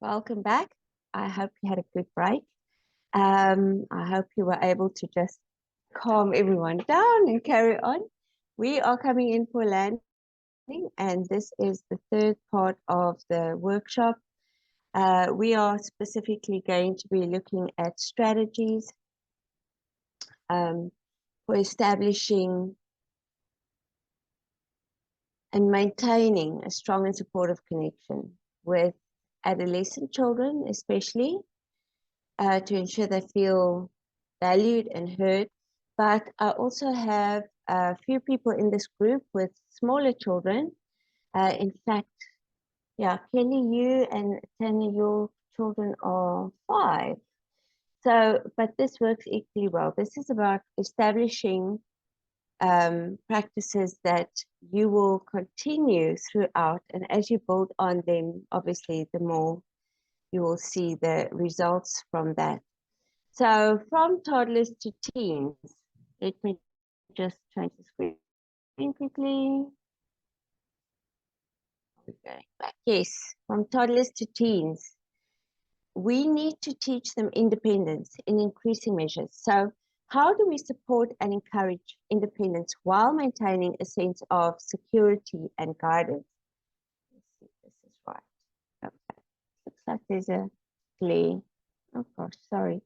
Welcome back. I hope you had a good break. I hope you were able to just calm everyone down and carry on. We are coming in for landing, and this is the third part of the workshop. We are specifically going to be looking at strategies for establishing and maintaining a strong and supportive connection with adolescent children, especially to ensure they feel valued and heard. But I also have a few people in this group with smaller children. In fact, yeah, Kelly, you and Tanya, your children are 5. So, but this works equally well. This is about establishing practices that you will continue throughout. And as you build on them, obviously, the more you will see the results from that. So from toddlers to teens, let me just change the screen quickly. Okay, back. Yes, from toddlers to teens, we need to teach them independence in increasing measures. So how do we support and encourage independence while maintaining a sense of security and guidance? Let's see if this is right. Okay, looks like there's a glare. Oh gosh, sorry.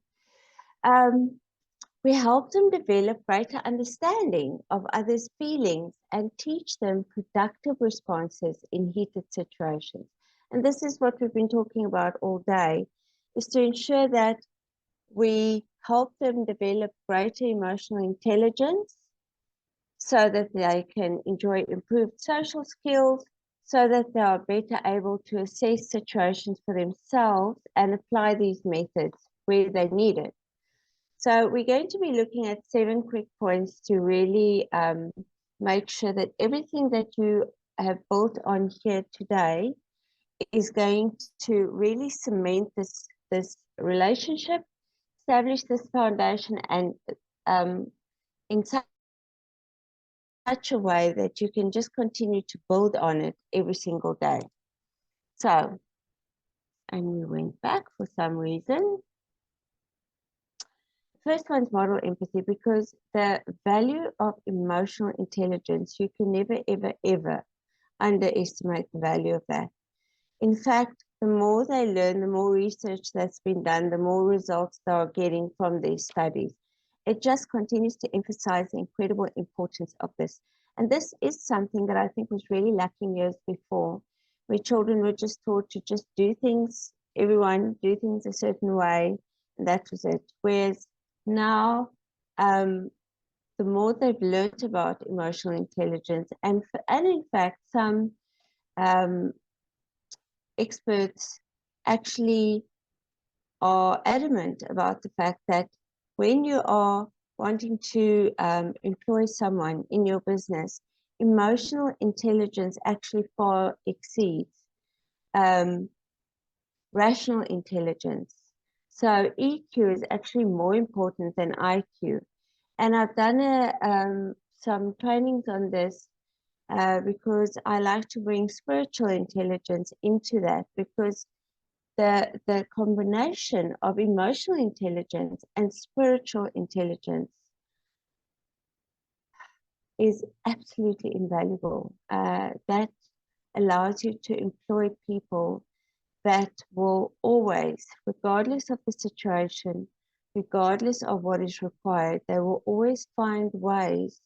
We help them develop greater understanding of others' feelings and teach them productive responses in heated situations. And this is what we've been talking about all day, is to ensure that we help them develop greater emotional intelligence so that they can enjoy improved social skills, so that they are better able to assess situations for themselves and apply these methods where they need it. So we're going to be looking at 7 quick points to really make sure that everything that you have built on here today is going to really cement this relationship, establish this foundation, and in such a way that you can just continue to build on it every single day. So, and we went back for some reason. First one's model empathy, because the value of emotional intelligence, you can never, ever, ever underestimate the value of that. In fact, the more they learn, the more research that's been done, the more results they are getting from these studies. It just continues to emphasize the incredible importance of this. And this is something that I think was really lacking years before, where children were just taught to just do things, everyone do things a certain way, and that was it. Whereas now, the more they've learned about emotional intelligence, and in fact, some experts actually are adamant about the fact that when you are wanting to employ someone in your business, emotional intelligence actually far exceeds rational intelligence. So EQ is actually more important than IQ. And I've done some trainings on this because I like to bring spiritual intelligence into that, because the combination of emotional intelligence and spiritual intelligence is absolutely invaluable. That allows you to employ people that will always, regardless of the situation, regardless of what is required, they will always find ways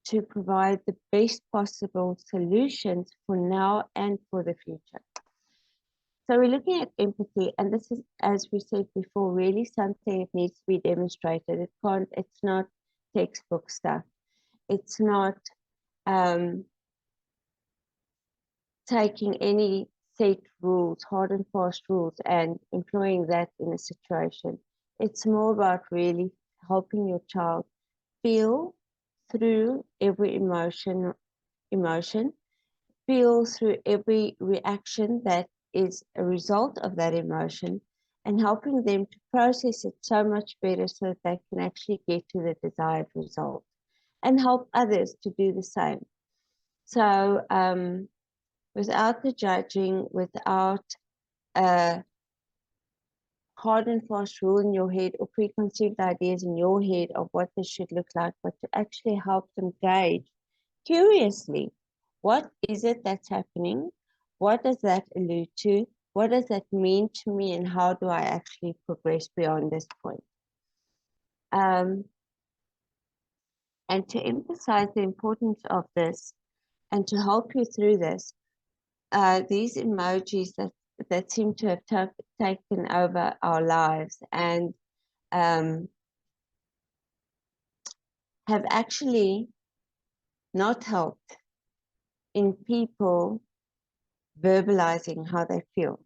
to provide the best possible solutions for now and for the future. So we're looking at empathy, and this is, as we said before, really something that needs to be demonstrated. It's not textbook stuff. It's not taking any set rules, hard and fast rules, and employing that in a situation. It's more about really helping your child feel through every emotion, feel through every reaction that is a result of that emotion, and helping them to process it so much better so that they can actually get to the desired result and help others to do the same. So without the judging, without hard and fast rule in your head or preconceived ideas in your head of what this should look like, but to actually help them gauge curiously, what is it that's happening? What does that allude to? What does that mean to me? And how do I actually progress beyond this point? And to emphasize the importance of this and to help you through this, these emojis that seem to have taken over our lives and have actually not helped in people verbalizing how they feel.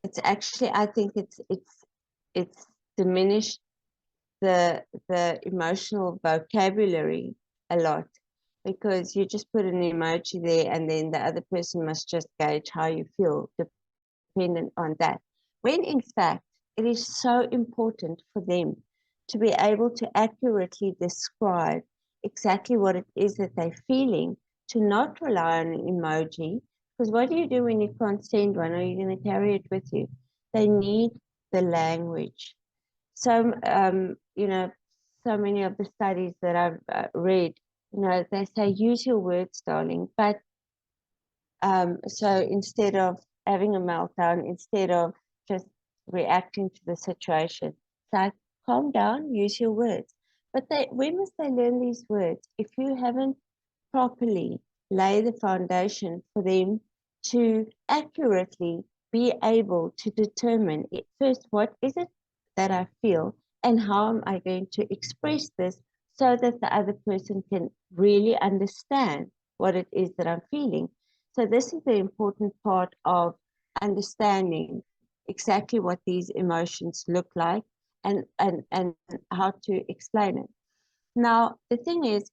It's actually, I think it's diminished the emotional vocabulary a lot, because you just put an emoji there and then the other person must just gauge how you feel dependent on that. When in fact, it is so important for them to be able to accurately describe exactly what it is that they're feeling, to not rely on an emoji. Because what do you do when you can't send one? Are you going to carry it with you? They need the language. So, so many of the studies that I've read, they say use your words, darling. But so instead of having a meltdown, instead of just reacting to the situation, it's like, calm down, use your words. But when must they learn these words? If you haven't properly lay the foundation for them to accurately be able to determine first, what is it that I feel and how am I going to express this so that the other person can really understand what it is that I'm feeling. So this is the important part of understanding exactly what these emotions look like and how to explain it. Now, the thing is,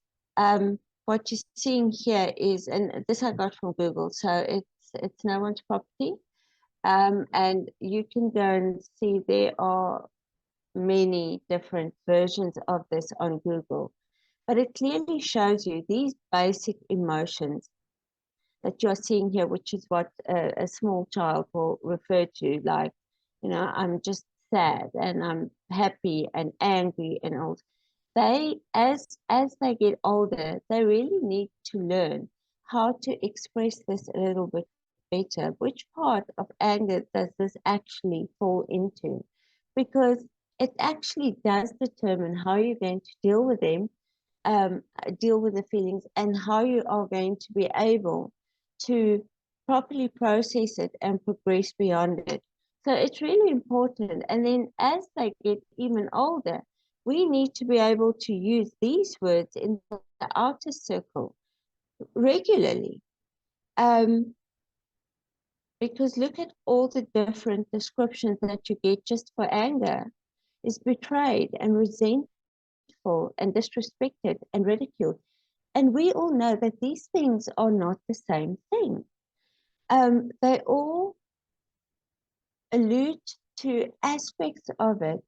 what you're seeing here is, and this I got from Google, so it's no one's property. And you can go and see there are many different versions of this on Google. But it clearly shows you these basic emotions that you're seeing here, which is what a small child will refer to, like, I'm just sad and I'm happy and angry and all. As they get older, they really need to learn how to express this a little bit better. Which part of anger does this actually fall into? Because it actually does determine how you're going to deal with them, deal with the feelings, and how you are going to be able to properly process it and progress beyond it. So it's really important. And then as they get even older, we need to be able to use these words in the outer circle regularly. Because look at all the different descriptions that you get just for anger. Is betrayed and resentful and disrespected and ridiculed. And we all know that these things are not the same thing. They all allude to aspects of it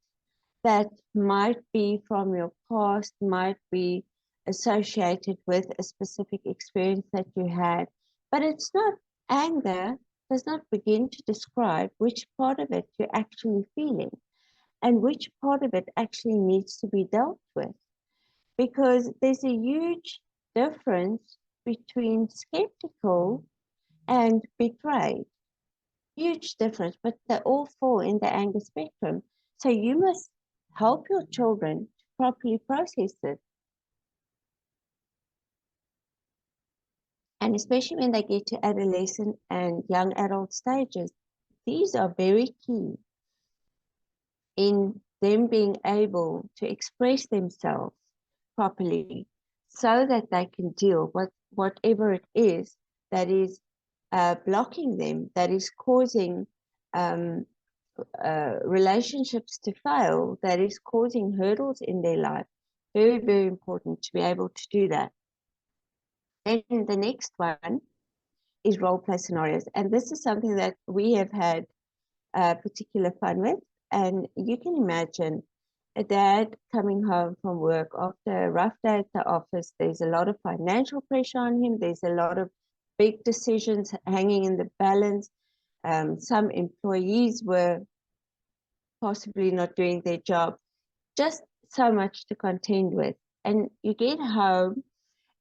that might be from your past, might be associated with a specific experience that you had. But it's not, anger does not begin to describe which part of it you're actually feeling and which part of it actually needs to be dealt with. Because there's a huge difference between skeptical and betrayed. Huge difference, but they all fall in the anger spectrum. So you must help your children to properly process it. And especially when they get to adolescent and young adult stages, these are very key in them being able to express themselves properly so that they can deal with whatever it is that is blocking them, that is causing relationships to fail, that is causing hurdles in their life. Very, very important to be able to do that. And the next one is role play scenarios. And this is something that we have had particular fun with. And you can imagine a dad coming home from work after a rough day at the office. There's a lot of financial pressure on him. There's a lot of big decisions hanging in the balance. Some employees were possibly not doing their job, just so much to contend with. And you get home,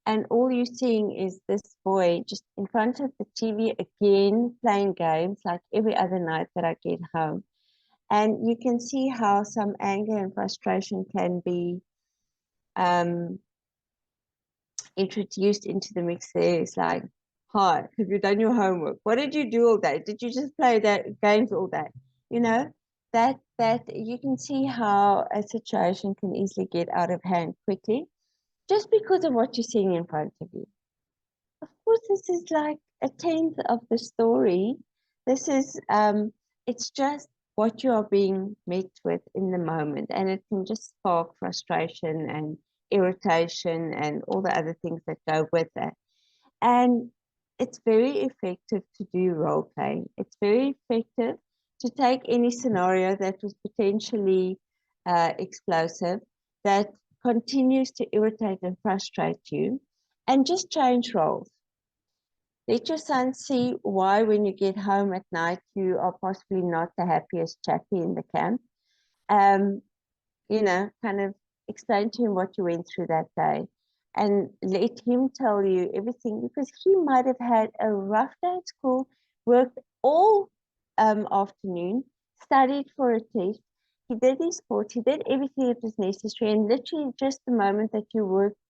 and all you're seeing is this boy just in front of the TV again, playing games like every other night that I get home. And you can see how some anger and frustration can be introduced into the mix there. It's like, hi, have you done your homework? What did you do all day? Did you just play that games all day? You know, that you can see how a situation can easily get out of hand quickly just because of what you're seeing in front of you. Of course, this is like a tenth of the story. This is it's just what you are being met with in the moment, and it can just spark frustration and irritation and all the other things that go with it. And it's very effective to do role playing. It's very effective to take any scenario that was potentially explosive, that continues to irritate and frustrate you, and just change roles. Let your son see why, when you get home at night, you are possibly not the happiest chappy in the camp. Um, kind of explain to him what you went through that day, and let him tell you everything, because he might have had a rough day at school, worked all afternoon, studied for a test. He did his sports, he did everything that was necessary, and literally just the moment that you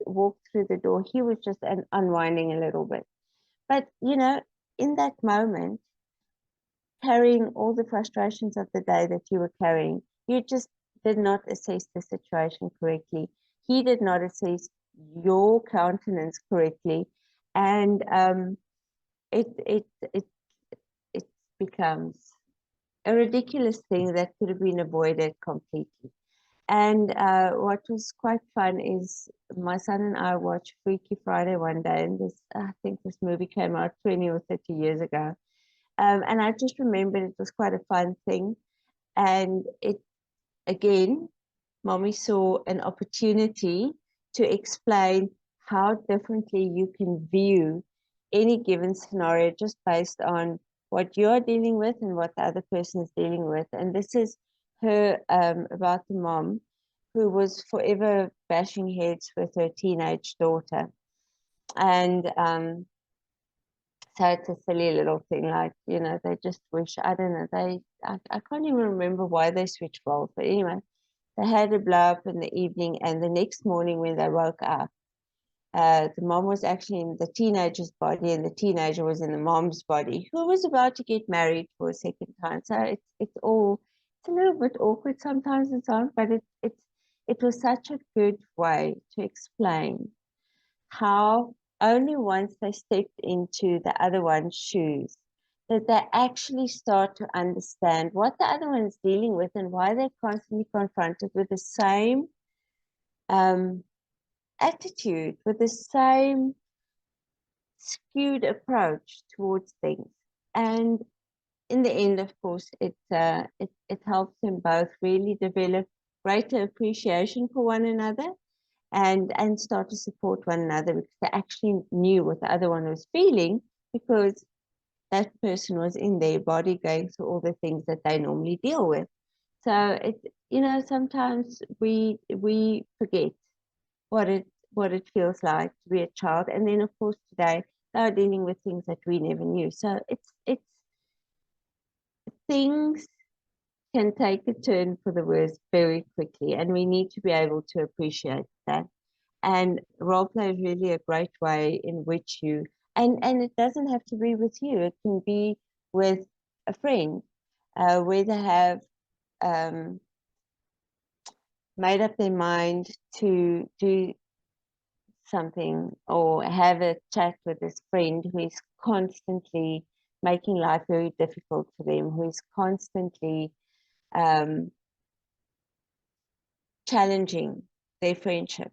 walked through the door, he was just unwinding a little bit. But, in that moment, carrying all the frustrations of the day that you were carrying, you just did not assess the situation correctly. He did not assess your countenance correctly. And it, it, it, it becomes a ridiculous thing that could have been avoided completely. And what was quite fun is my son and I watched Freaky Friday one day, and I think this movie came out 20 or 30 years ago. And I just remembered it was quite a fun thing. And again, Mommy saw an opportunity to explain how differently you can view any given scenario just based on what you're dealing with and what the other person is dealing with. And this is her about the mom who was forever bashing heads with her teenage daughter. And so it's a silly little thing, like, they just wish, I don't know, I can't even remember why they switched roles. But anyway, they had a blow up in the evening, and the next morning when they woke up, the mom was actually in the teenager's body, and the teenager was in the mom's body, who was about to get married for a second time. So it's a little bit awkward sometimes and so on, but it was such a good way to explain how only once they stepped into the other one's shoes that they actually start to understand what the other one's dealing with and why they're constantly confronted with the same attitude, with the same skewed approach towards things. And in the end, of course, it helps them both really develop greater appreciation for one another, and start to support one another, because they actually knew what the other one was feeling, because that person was in their body going through all the things that they normally deal with. So sometimes we forget what it feels like to be a child, and then of course today they are dealing with things that we never knew. So it's things can take a turn for the worse very quickly, and we need to be able to appreciate that. And role play is really a great way in which and it doesn't have to be with you. It can be with a friend, where they have made up their mind to do something, or have a chat with this friend who is constantly making life very difficult for them, who is constantly challenging their friendship,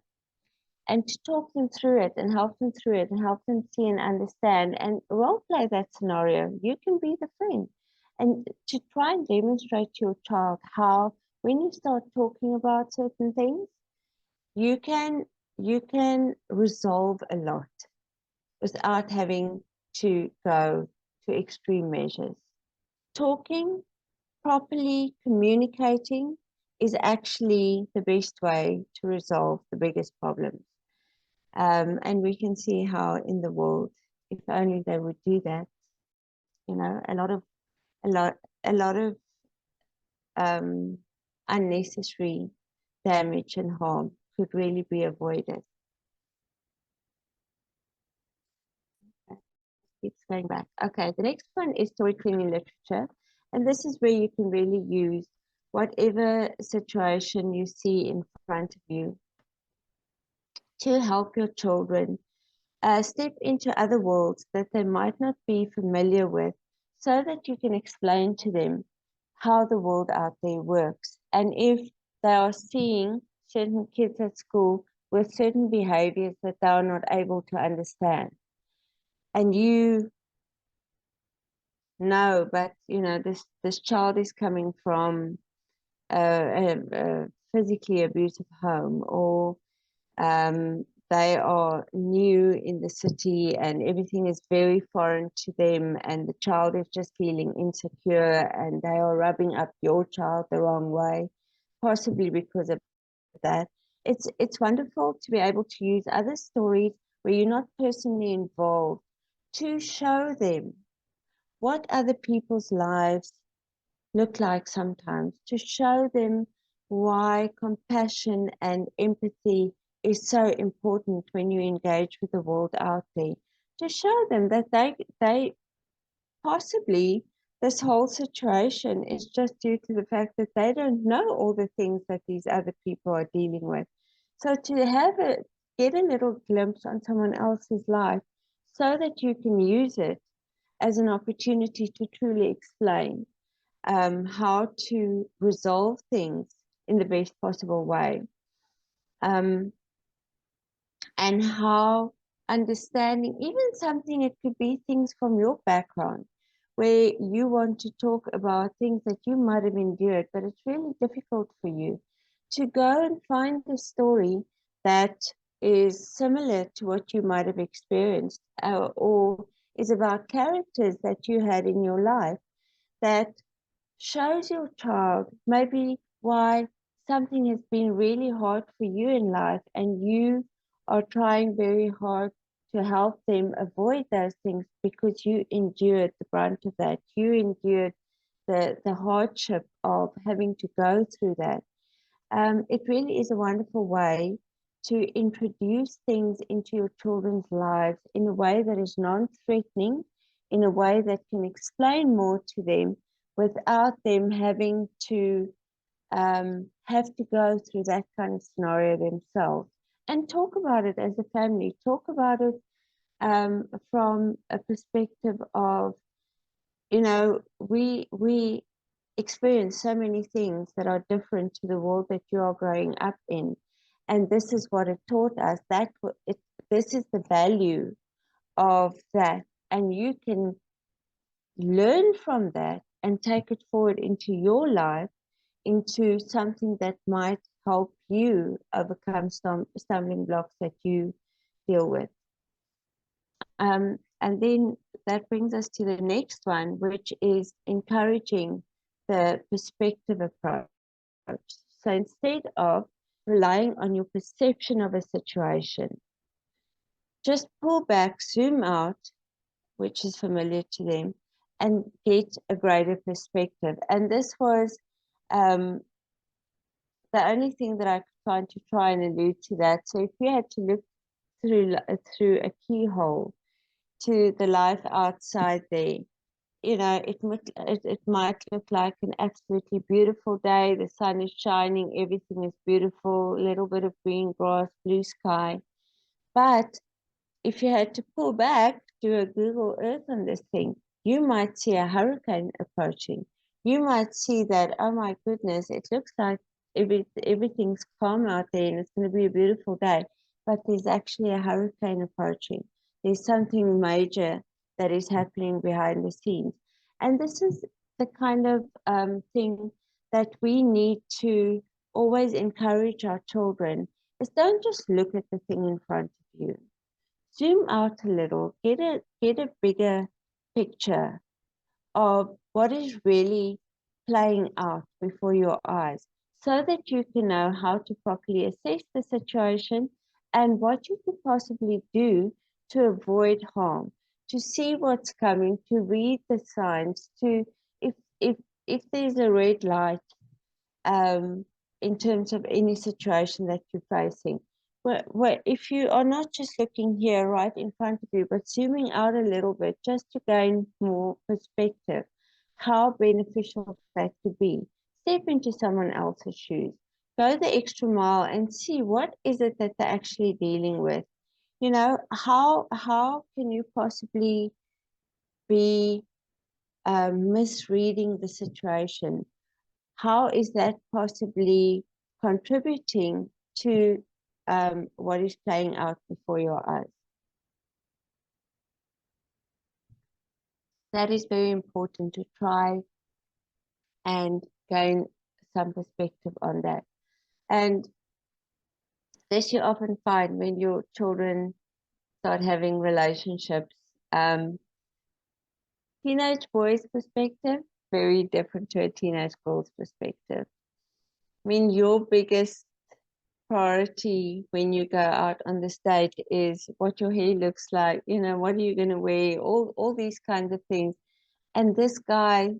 and to talk them through it and help them through it and help them see and understand and role play that scenario. You can be the friend, and to try and demonstrate to your child how, when you start talking about certain things, you can resolve a lot without having to go to extreme measures. Talking properly communicating is actually the best way to resolve the biggest problems. And we can see how in the world, if only they would do that, you know, a lot, a lot of um, unnecessary damage and harm could really be avoided. Keeps going back. Okay, the next one is storytelling literature. And this is where you can really use whatever situation you see in front of you to help your children step into other worlds that they might not be familiar with, so that you can explain to them how the world out there works. And if they are seeing certain kids at school with certain behaviors that they are not able to understand, and you know, but you know, this child is coming from a physically abusive home, or they are new in the city and everything is very foreign to them, and the child is just feeling insecure, and they are rubbing up your child the wrong way, possibly because of that. It's wonderful to be able to use other stories where you're not personally involved to show them what other people's lives look like sometimes, to show them why compassion and empathy is so important when you engage with the world out there, to show them that they possibly this whole situation is just due to the fact that they don't know all the things that these other people are dealing with. So to get a little glimpse on someone else's life so that you can use it as an opportunity to truly explain how to resolve things in the best possible way, um, and how understanding even something, it could be things from your background where you want to talk about things that you might have endured, but it's really difficult for you to go and find a story that is similar to what you might have experienced, or is about characters that you had in your life that shows your child maybe why something has been really hard for you in life, and you are trying very hard to help them avoid those things because you endured the brunt of that. You endured the hardship of having to go through that. It really is a wonderful way to introduce things into your children's lives in a way that is non-threatening, in a way that can explain more to them without them have to go through that kind of scenario themselves. And talk about it as a family. Talk about it from a perspective of, you know, we experience so many things that are different to the world that you are growing up in, and this is what it taught us. This is the value of that, and you can learn from that and take it forward into your life, into something that might help you overcome some stumbling blocks that you deal with. And then that brings us to the next one, which is encouraging the perspective approach. So instead of relying on your perception of a situation, just pull back, zoom out, which is familiar to them, and get a greater perspective. And this was um, the only thing that I could find to try and allude to that. So if you had to look through a keyhole to the life outside there, you know, it might look like an absolutely beautiful day. The sun is shining, everything is beautiful, a little bit of green grass, blue sky. But if you had to pull back, do a Google Earth on this thing, you might see a hurricane approaching. You might see that, oh my goodness, it looks like everything's calm out there and it's going to be a beautiful day. But there's actually a hurricane approaching. There's something major that is happening behind the scenes. And this is the kind of thing that we need to always encourage our children, is don't just look at the thing in front of you. Zoom out a little, get a bigger picture of what is really playing out before your eyes so that you can know how to properly assess the situation and what you could possibly do to avoid harm, to see what's coming, to read the signs, to if if if there's a red light in terms of any situation that you're facing. If you are not just looking here right in front of you, but zooming out a little bit just to gain more perspective, how beneficial that could be. Step into someone else's shoes. Go the extra mile and see what is it that they're actually dealing with. You know, how can you possibly be misreading the situation? How is that possibly contributing to what is playing out before your eyes? That is very important to try and gain some perspective on that. And this you often find when your children start having relationships. Teenage boys' perspective, very different to a teenage girl's perspective. I mean, your biggest priority when you go out on the stage is what your hair looks like, you know, what are you going to wear, all these kinds of things. And this guy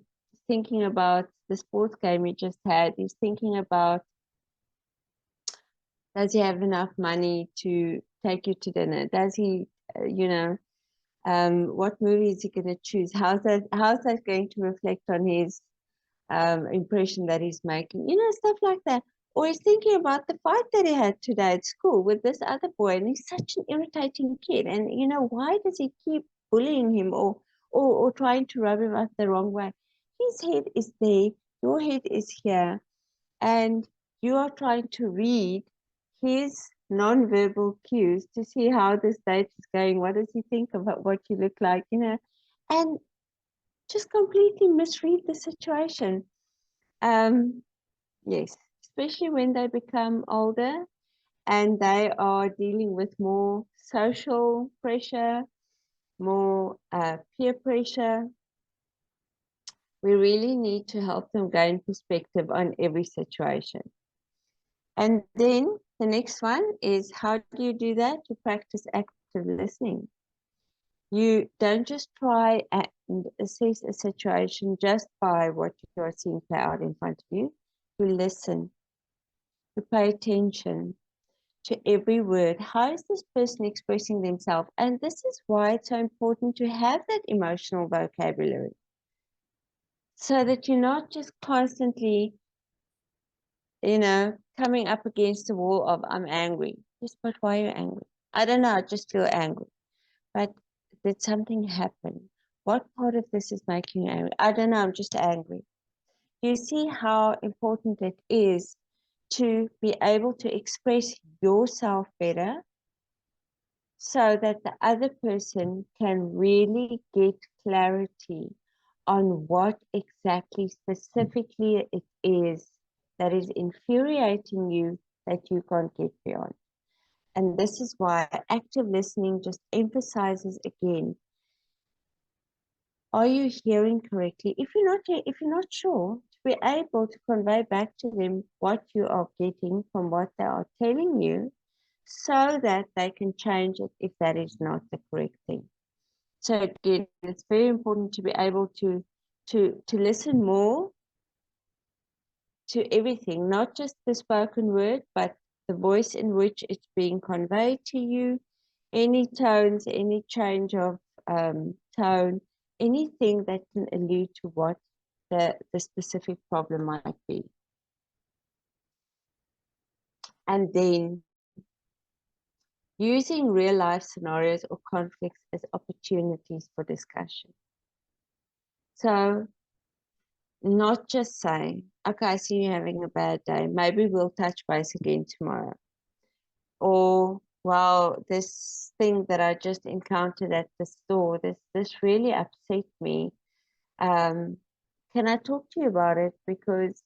thinking about the sports game he just had, he's thinking about, does he have enough money to take you to dinner? Does he, what movie is he going to choose? How's that going to reflect on his impression that he's making? You know, stuff like that. Or he's thinking about the fight that he had today at school with this other boy, and he's such an irritating kid. And you know, why does he keep bullying him or trying to rub him up the wrong way? His head is there, your head is here, and you are trying to read his non-verbal cues to see how this date is going. What does he think about what you look like, you know? And just completely misread the situation. Yes, especially when they become older and they are dealing with more social pressure, more peer pressure. We really need to help them gain perspective on every situation. And then the next one is, how do you do that? You practice active listening. You don't just try and assess a situation just by what you are seeing play out in front of you. You listen, you pay attention to every word. How is this person expressing themselves? And this is why it's so important to have that emotional vocabulary, so that you're not just constantly, you know, coming up against the wall of, I'm angry. Just, but why are you angry? I don't know, I just feel angry. But did something happen? What part of this is making you angry? I don't know, I'm just angry. You see how important it is to be able to express yourself better so that the other person can really get clarity on what exactly specifically it is that is infuriating you that you can't get beyond. And this is why active listening just emphasizes again, are you hearing correctly? If you're not sure, to be able to convey back to them what you are getting from what they are telling you, so that they can change it if that is not the correct thing. So again, it's very important to be able to listen more to everything, not just the spoken word, but the voice in which it's being conveyed to you, any tones, any change of tone, anything that can allude to what the specific problem might be. And then using real life scenarios or conflicts as opportunities for discussion. So not just saying, okay, I see you having a bad day. Maybe we'll touch base again tomorrow. Or, well, this thing that I just encountered at the store, this really upset me. Can I talk to you about it? Because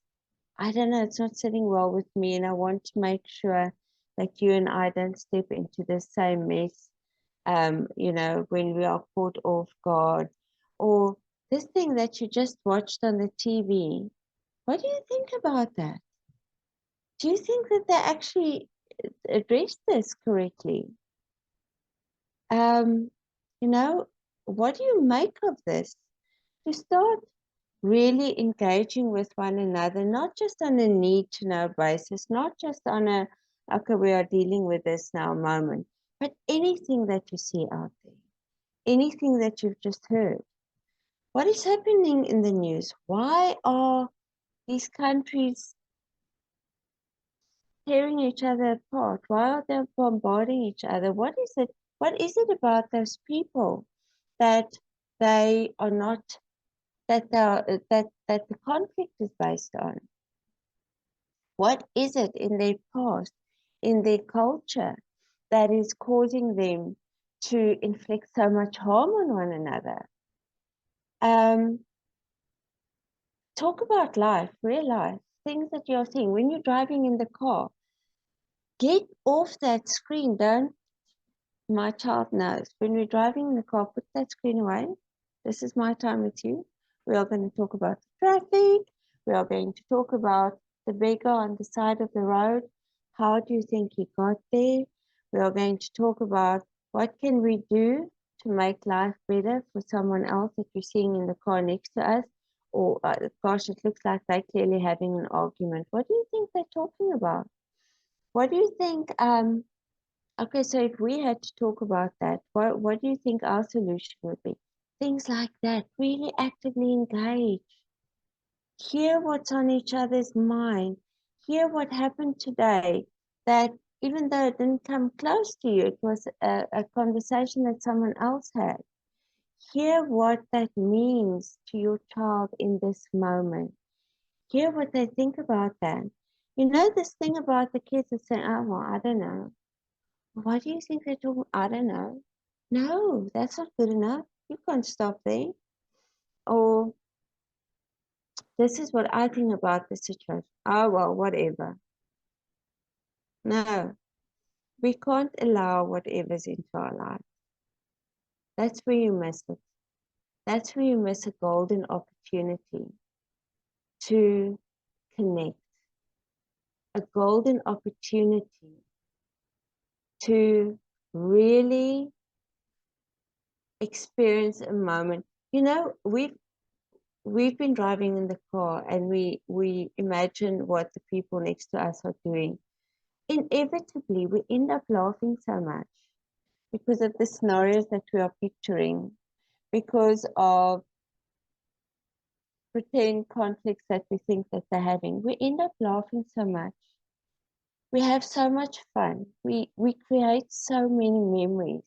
I don't know, it's not sitting well with me, and I want to make sure that you and I don't step into the same mess, you know, when we are caught off guard. Or this thing that you just watched on the TV, What do you think about that? Do you think that they actually addressed this correctly? Um, you know, what do you make of this? To start really engaging with one another, not just on a need to know basis, not just on a, okay, we are dealing with this now moment, but anything that you see out there, anything that you've just heard. What is happening in the news? Why are these countries tearing each other apart? Why are they bombarding each other? What is it? What is it about those people that they are not, that they are, that the conflict is based on? What is it in their past, in their culture, that is causing them to inflict so much harm on one another? Um, Talk about life, real life, things that you're seeing when you're driving in the car. Get off that screen. Don't, my child knows, when we're driving in the car, put that screen away. This is my time with you. We are going to talk about the traffic. We are going to talk about the beggar on the side of the road. How do you think he got there? We are going to talk about what can we do to make life better for someone else that you're seeing in the car next to us. Or, gosh, it looks like they're clearly having an argument. What do you think they're talking about? What do you think? Okay, so if we had to talk about that, what do you think our solution would be? Things like that. Really actively engage. Hear what's on each other's mind. Hear what happened today. That even though it didn't come close to you, it was a conversation that someone else had. Hear what that means to your child in this moment. Hear what they think about that. You know this thing about the kids that say, oh, well, I don't know. What do you think they're talking? I don't know. No, that's not good enough. You can't stop there. Or this is what I think about the situation. Oh, well, whatever. No, we can't allow whatever's into our life. That's where you miss it. That's where you miss a golden opportunity to connect, a golden opportunity to really experience a moment. You know, we've been driving in the car and we imagine what the people next to us are doing. Inevitably, we end up laughing so much because of the scenarios that we are picturing, because of pretend conflicts that we think that they're having. We end up laughing so much. We have so much fun. We create so many memories.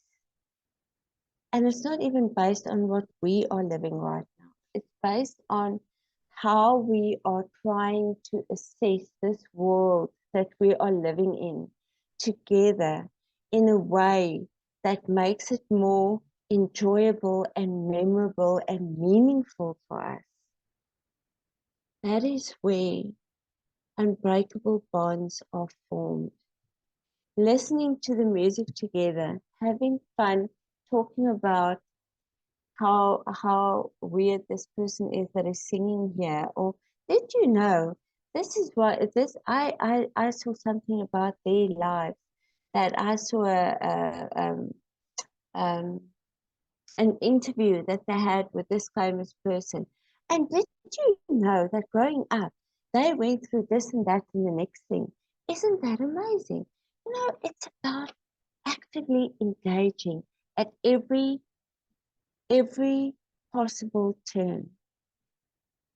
And it's not even based on what we are living right now. It's based on how we are trying to assess this world that we are living in together in a way that makes it more enjoyable and memorable and meaningful for us. That is where unbreakable bonds are formed. Listening to the music together, having fun, talking about how weird this person is that is singing here, or did you know this is what this I saw something about their lives, that I saw um, an interview that they had with this famous person, and did you know that growing up they went through this and that and the next thing? Isn't that amazing? You know, it's about actively engaging at every possible turn.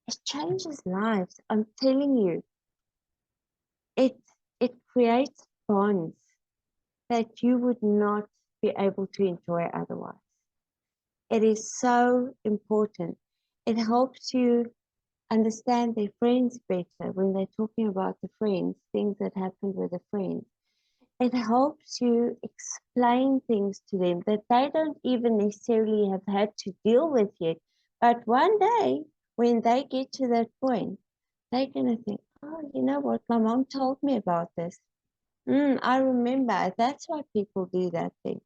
It changes lives. I'm telling you, it it creates bonds that you would not be able to enjoy otherwise. It is so important. It helps you understand their friends better when they're talking about the friends, things that happened with the friends. It helps you explain things to them that they don't even necessarily have had to deal with yet. But one day, when they get to that point, they're going to think, oh, you know what? My mom told me about this. I remember. That's why people do that thing.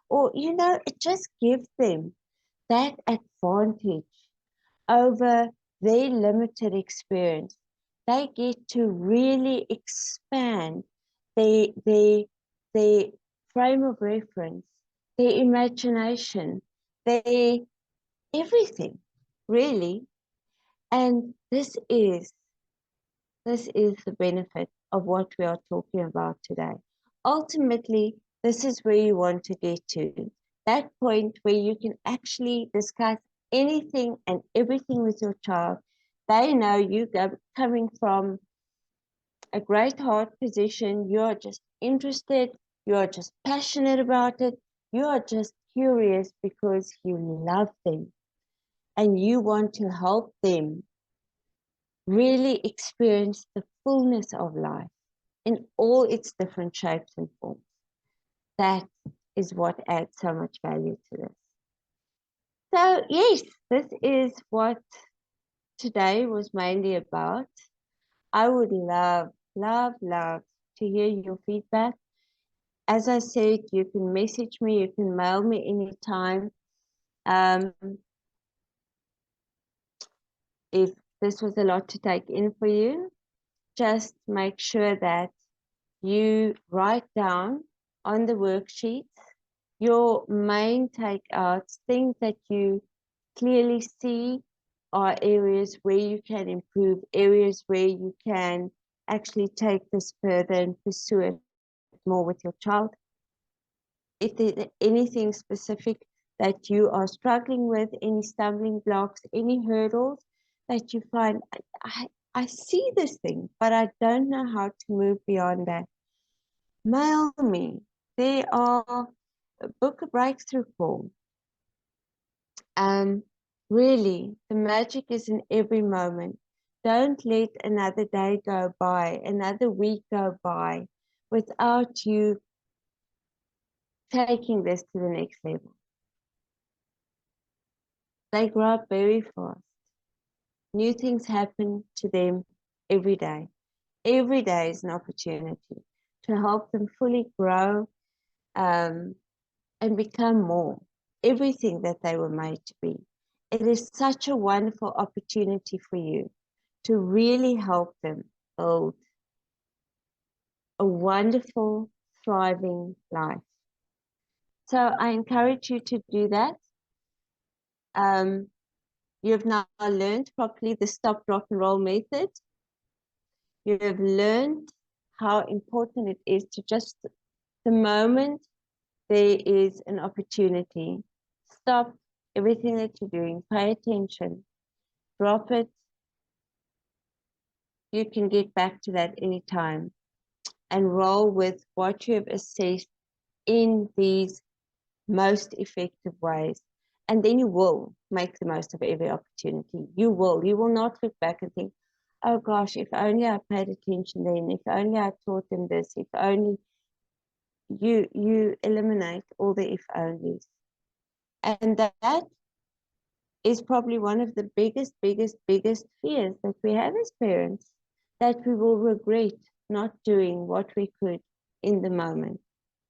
Or, you know, it just gives them that advantage over their limited experience. they get to really expand their frame of reference, their imagination, their everything, really. And this is the benefit of what we are talking about today. Ultimately, this is where you want to get to. That point where you can actually discuss anything and everything with your child. They know you coming from a great heart position. You are just interested. You are just passionate about it. You are just curious because you love them and you want to help them really experience the fullness of life in all its different shapes and forms. That is what adds so much value to this. So, yes, this is what today was mainly about. I would love, love, love to hear your feedback. As I said, you can message me, you can mail me anytime. If this was a lot to take in for you, just make sure that you write down on the worksheets your main takeouts, things that you clearly see are areas where you can improve, areas where you can actually take this further and pursue it more with your child. If there's anything specific that you are struggling with, any stumbling blocks, any hurdles that you find, I see this thing, but I don't know how to move beyond that. Mail me. There are book a breakthrough call. Really, the magic is in every moment. Don't let another day go by, another week go by without you taking this to the next level. They grow up very fast. New things happen to them every day. Every day is an opportunity to help them fully grow and become more, everything that they were made to be. It is such a wonderful opportunity for you to really help them build a wonderful, thriving life. So I encourage you to do that. You have now learned properly the stop, drop, and roll method. You have learned how important it is to just the moment there is an opportunity, stop everything that you're doing, pay attention, drop it. You can get back to that anytime and roll with what you have assessed in these most effective ways. And then you will make the most of every opportunity. You will not look back and think, oh gosh, if only I paid attention then, if only I taught them this, if only you eliminate all the if onlys. And that is probably one of the biggest fears that we have as parents, that we will regret not doing what we could in the moment.